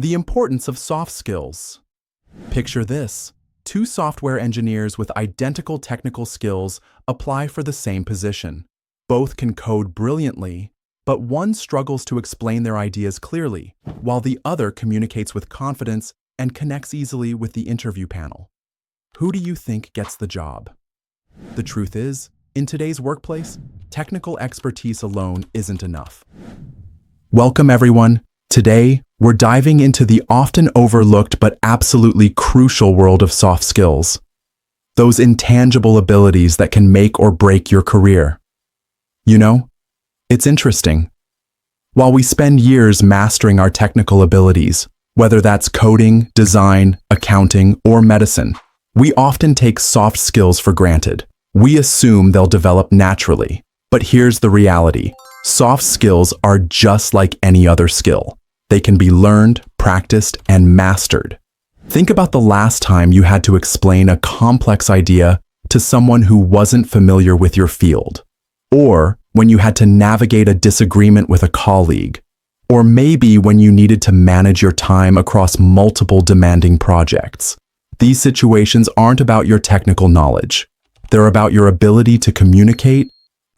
The importance of soft skills. Picture this. Two software engineers with identical technical skills apply for the same position. Both can code brilliantly, but one struggles to explain their ideas clearly, while the other communicates with confidence and connects easily with the interview panel. Who do you think gets the job? The truth is, in today's workplace, technical expertise alone isn't enough. Welcome, everyone. Today, we're diving into the often overlooked but absolutely crucial world of soft skills. Those intangible abilities that can make or break your career. You know, it's interesting. While we spend years mastering our technical abilities, whether that's coding, design, accounting, or medicine, we often take soft skills for granted. We assume they'll develop naturally. But here's the reality. Soft skills are just like any other skill. They can be learned, practiced, and mastered. Think about the last time you had to explain a complex idea to someone who wasn't familiar with your field. Or when you had to navigate a disagreement with a colleague. Or maybe when you needed to manage your time across multiple demanding projects. These situations aren't about your technical knowledge. They're about your ability to communicate,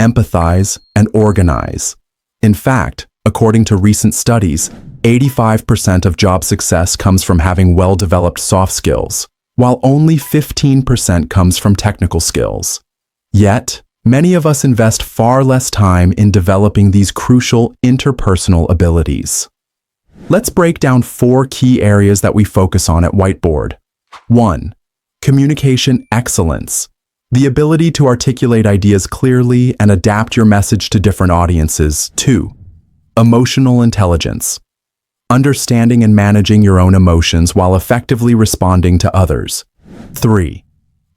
empathize, and organize. In fact, according to recent studies, 85% of job success comes from having well-developed soft skills, while only 15% comes from technical skills. Yet, many of us invest far less time in developing these crucial interpersonal abilities. Let's break down 4 key areas that we focus on at Whiteboard. 1. Communication excellence. The ability to articulate ideas clearly and adapt your message to different audiences. 2. Emotional intelligence. Understanding and managing your own emotions while effectively responding to others. 3.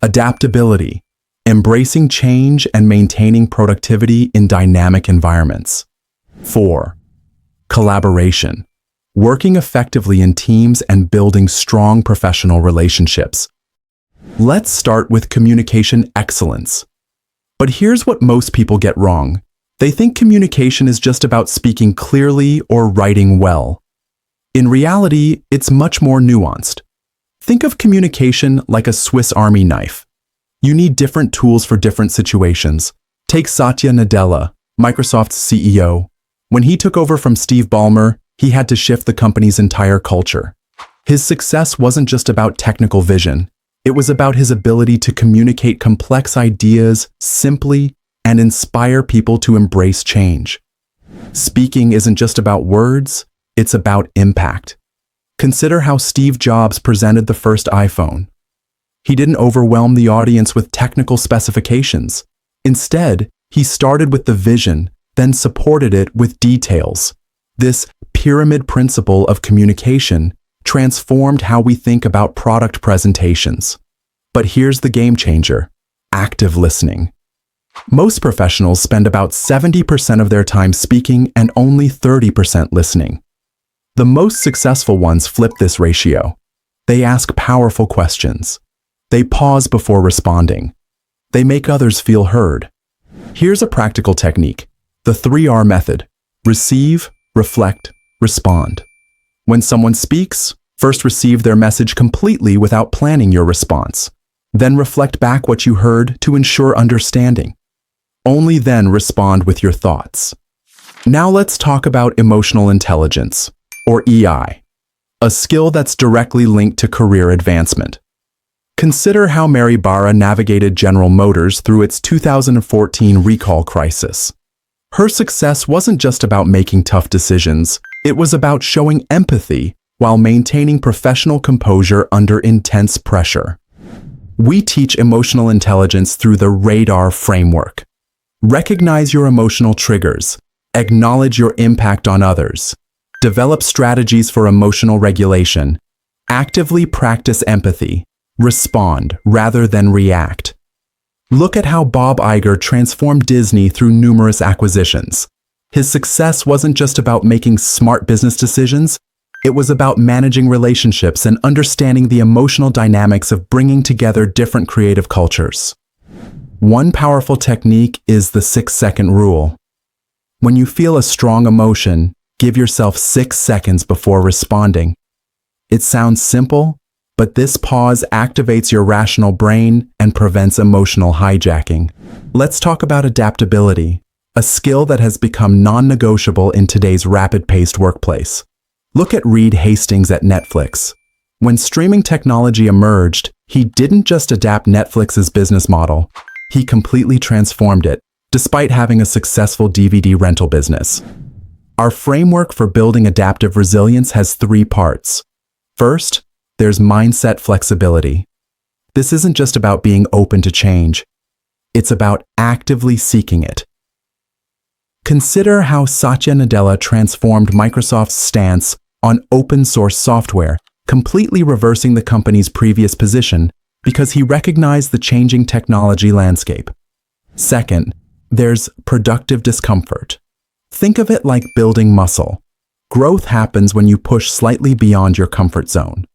Adaptability. Embracing change and maintaining productivity in dynamic environments. 4. Collaboration. Working effectively in teams and building strong professional relationships. Let's start with communication excellence. But here's what most people get wrong. They think communication is just about speaking clearly or writing well. In reality, it's much more nuanced. Think of communication like a Swiss Army knife. You need different tools for different situations. Take Satya Nadella, Microsoft's CEO. When he took over from Steve Ballmer, he had to shift the company's entire culture. His success wasn't just about technical vision. It was about his ability to communicate complex ideas simply and inspire people to embrace change. Speaking isn't just about words, it's about impact. Consider how Steve Jobs presented the first iPhone. He didn't overwhelm the audience with technical specifications. Instead, he started with the vision, then supported it with details. This pyramid principle of communication transformed how we think about product presentations. But here's the game changer: active listening. Most professionals spend about 70% of their time speaking and only 30% listening. The most successful ones flip this ratio. They ask powerful questions. They pause before responding. They make others feel heard. Here's a practical technique: the 3R method. Receive, reflect, respond. When someone speaks, first receive their message completely without planning your response. Then reflect back what you heard to ensure understanding. Only then respond with your thoughts. Now let's talk about emotional intelligence, or EI, a skill that's directly linked to career advancement. Consider how Mary Barra navigated General Motors through its 2014 recall crisis. Her success wasn't just about making tough decisions, it was about showing empathy while maintaining professional composure under intense pressure. We teach emotional intelligence through the RADAR framework. Recognize your emotional triggers, acknowledge your impact on others, develop strategies for emotional regulation, actively practice empathy, respond rather than react. Look at how Bob Iger transformed Disney through numerous acquisitions. His success wasn't just about making smart business decisions, it was about managing relationships and understanding the emotional dynamics of bringing together different creative cultures. One powerful technique is the 6-second rule. When you feel a strong emotion, give yourself 6 seconds before responding. It sounds simple, but this pause activates your rational brain and prevents emotional hijacking. Let's talk about adaptability, a skill that has become non-negotiable in today's rapid-paced workplace. Look at Reed Hastings at Netflix. When streaming technology emerged, he didn't just adapt Netflix's business model, he completely transformed it, despite having a successful DVD rental business. Our framework for building adaptive resilience has 3 parts. First, there's mindset flexibility. This isn't just about being open to change. It's about actively seeking it. Consider how Satya Nadella transformed Microsoft's stance on open-source software, completely reversing the company's previous position because he recognized the changing technology landscape. Second, there's productive discomfort. Think of it like building muscle. Growth happens when you push slightly beyond your comfort zone.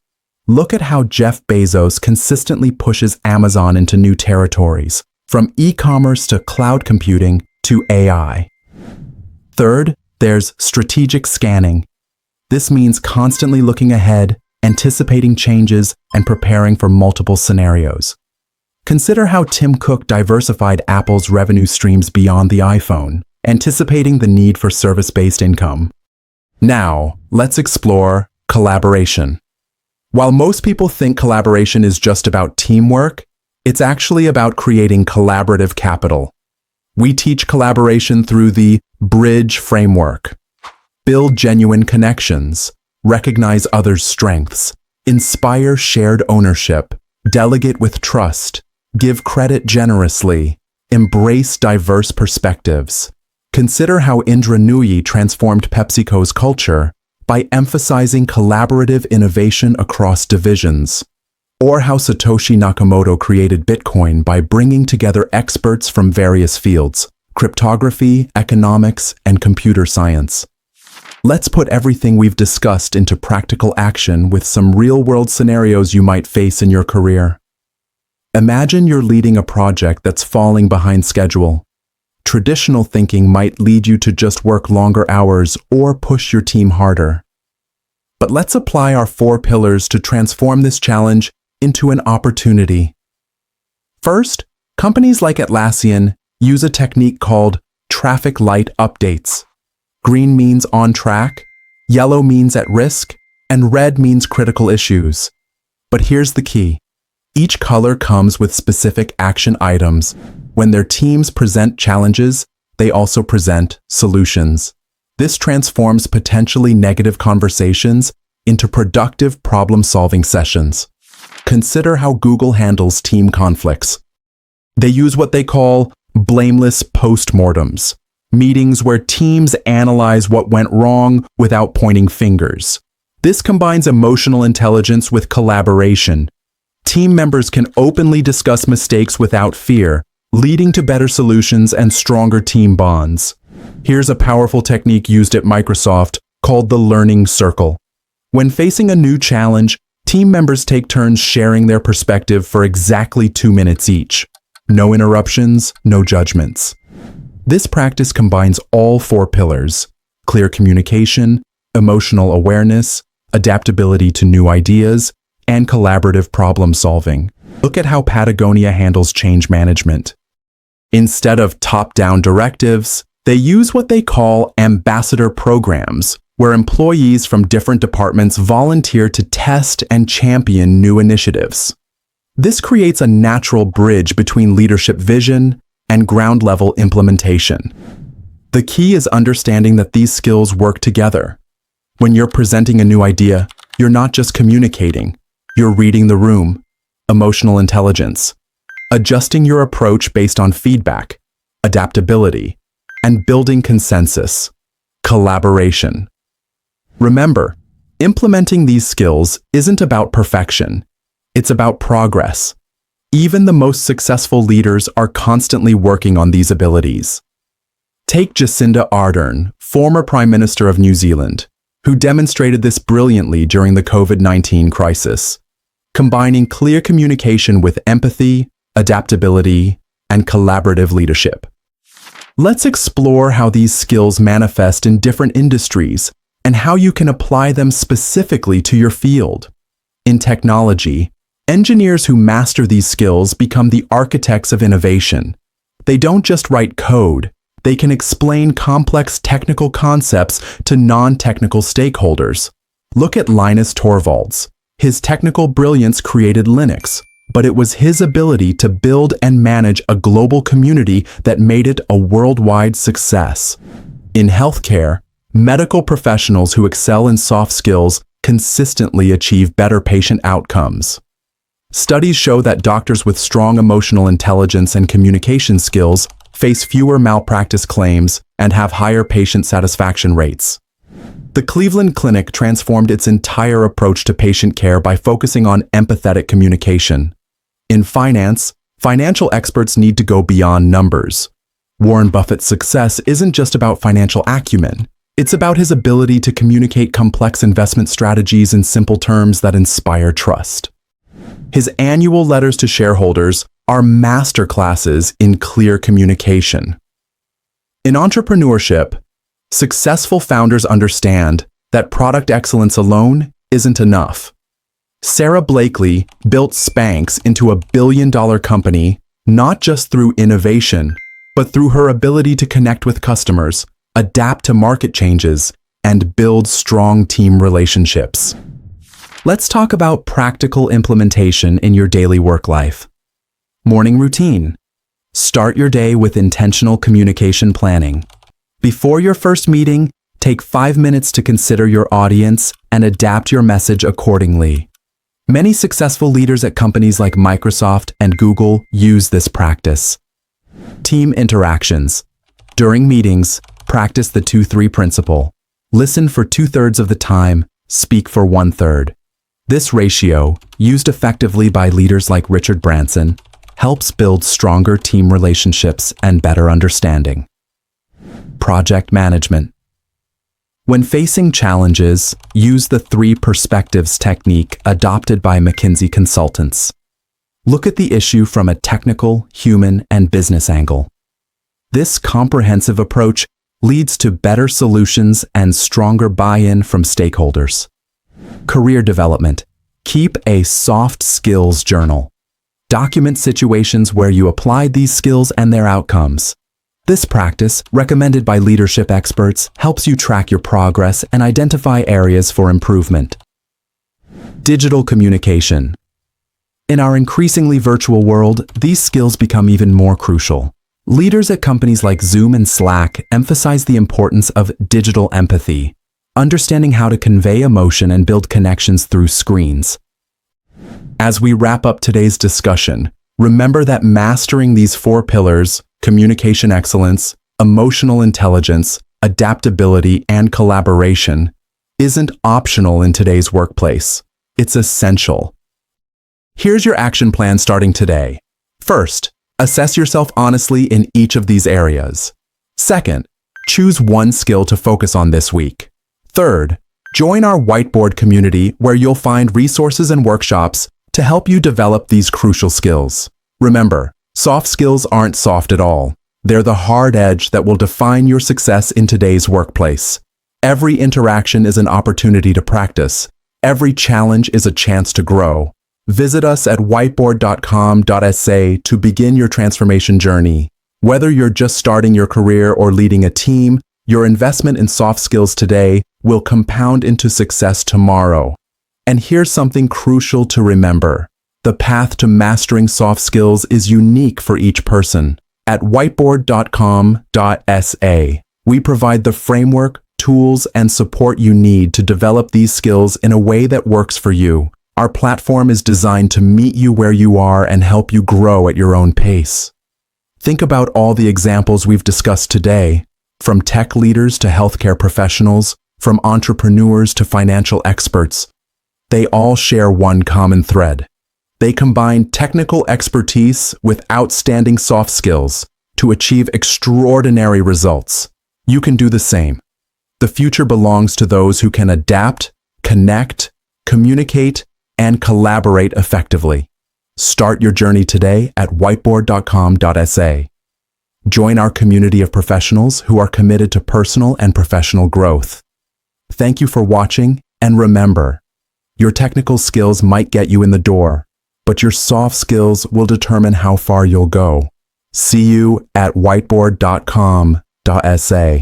Look at how Jeff Bezos consistently pushes Amazon into new territories, from e-commerce to cloud computing to AI. Third, there's strategic scanning. This means constantly looking ahead, anticipating changes, and preparing for multiple scenarios. Consider how Tim Cook diversified Apple's revenue streams beyond the iPhone, anticipating the need for service-based income. Now, let's explore collaboration. While most people think collaboration is just about teamwork, it's actually about creating collaborative capital. We teach collaboration through the Bridge framework. Build genuine connections, recognize others' strengths, inspire shared ownership, delegate with trust, give credit generously, embrace diverse perspectives. Consider how Indra Nooyi transformed PepsiCo's culture by emphasizing collaborative innovation across divisions, or how Satoshi Nakamoto created Bitcoin by bringing together experts from various fields, cryptography, economics, and computer science. Let's put everything we've discussed into practical action with some real-world scenarios you might face in your career. Imagine you're leading a project that's falling behind schedule. Traditional thinking might lead you to just work longer hours or push your team harder. But let's apply our 4 pillars to transform this challenge into an opportunity. First, companies like Atlassian use a technique called traffic light updates. Green means on track, yellow means at risk, and red means critical issues. But here's the key. Each color comes with specific action items. When their teams present challenges, they also present solutions. This transforms potentially negative conversations into productive problem-solving sessions. Consider how Google handles team conflicts. They use what they call blameless postmortems, meetings where teams analyze what went wrong without pointing fingers. This combines emotional intelligence with collaboration. Team members can openly discuss mistakes without fear, leading to better solutions and stronger team bonds. Here's a powerful technique used at Microsoft called the learning circle. When facing a new challenge, team members take turns sharing their perspective for exactly 2 minutes each. No interruptions, no judgments. This practice combines all 4 pillars: clear communication, emotional awareness, adaptability to new ideas, and collaborative problem solving. Look at how Patagonia handles change management. Instead of top-down directives, they use what they call ambassador programs, where employees from different departments volunteer to test and champion new initiatives. This creates a natural bridge between leadership vision and ground-level implementation. The key is understanding that these skills work together. When you're presenting a new idea, you're not just communicating, you're reading the room, emotional intelligence, adjusting your approach based on feedback, adaptability, and building consensus, collaboration. Remember, implementing these skills isn't about perfection. It's about progress. Even the most successful leaders are constantly working on these abilities. Take Jacinda Ardern, former Prime Minister of New Zealand, who demonstrated this brilliantly during the COVID-19 crisis, combining clear communication with empathy, adaptability, and collaborative leadership. Let's explore how these skills manifest in different industries and how you can apply them specifically to your field. In technology, engineers who master these skills become the architects of innovation. They don't just write code, they can explain complex technical concepts to non-technical stakeholders. Look at Linus Torvalds. His technical brilliance created Linux, but it was his ability to build and manage a global community that made it a worldwide success. In healthcare, medical professionals who excel in soft skills consistently achieve better patient outcomes. Studies show that doctors with strong emotional intelligence and communication skills face fewer malpractice claims and have higher patient satisfaction rates. The Cleveland Clinic transformed its entire approach to patient care by focusing on empathetic communication. In finance, financial experts need to go beyond numbers. Warren Buffett's success isn't just about financial acumen. It's about his ability to communicate complex investment strategies in simple terms that inspire trust. His annual letters to shareholders are masterclasses in clear communication. In entrepreneurship, successful founders understand that product excellence alone isn't enough. Sarah Blakely built Spanx into a billion-dollar company not just through innovation, but through her ability to connect with customers, adapt to market changes, and build strong team relationships. Let's talk about practical implementation in your daily work life. Morning routine. Start your day with intentional communication planning. Before your first meeting, take 5 minutes to consider your audience and adapt your message accordingly. Many successful leaders at companies like Microsoft and Google use this practice. Team interactions. During meetings, practice the 2-3 principle. Listen for 2/3 of the time, speak for 1/3. This ratio, used effectively by leaders like Richard Branson, helps build stronger team relationships and better understanding. Project management. When facing challenges, use the 3 perspectives technique adopted by McKinsey consultants. Look at the issue from a technical, human, and business angle. This comprehensive approach leads to better solutions and stronger buy-in from stakeholders. Career development. Keep a soft skills journal. Document situations where you applied these skills and their outcomes. This practice, recommended by leadership experts, helps you track your progress and identify areas for improvement. Digital communication. In our increasingly virtual world, these skills become even more crucial. Leaders at companies like Zoom and Slack emphasize the importance of digital empathy, understanding how to convey emotion and build connections through screens. As we wrap up today's discussion, remember that mastering these 4 pillars, communication excellence, emotional intelligence, adaptability, and collaboration, isn't optional in today's workplace. It's essential. Here's your action plan starting today. First, assess yourself honestly in each of these areas. Second, choose one skill to focus on this week. Third, join our whiteboard community where you'll find resources and workshops to help you develop these crucial skills. Remember, soft skills aren't soft at all. They're the hard edge that will define your success in today's workplace. Every interaction is an opportunity to practice. Every challenge is a chance to grow. Visit us at whiteboard.com.sa to begin your transformation journey. Whether you're just starting your career or leading a team, your investment in soft skills today will compound into success tomorrow. And here's something crucial to remember. The path to mastering soft skills is unique for each person. At whiteboard.com.sa, we provide the framework, tools, and support you need to develop these skills in a way that works for you. Our platform is designed to meet you where you are and help you grow at your own pace. Think about all the examples we've discussed today, from tech leaders to healthcare professionals, from entrepreneurs to financial experts. They all share one common thread. They combine technical expertise with outstanding soft skills to achieve extraordinary results. You can do the same. The future belongs to those who can adapt, connect, communicate, and collaborate effectively. Start your journey today at whiteboard.com.sa. Join our community of professionals who are committed to personal and professional growth. Thank you for watching, and remember, Your technical skills might get you in the door, but your soft skills will determine how far you'll go. See you at whiteboard.com.sa.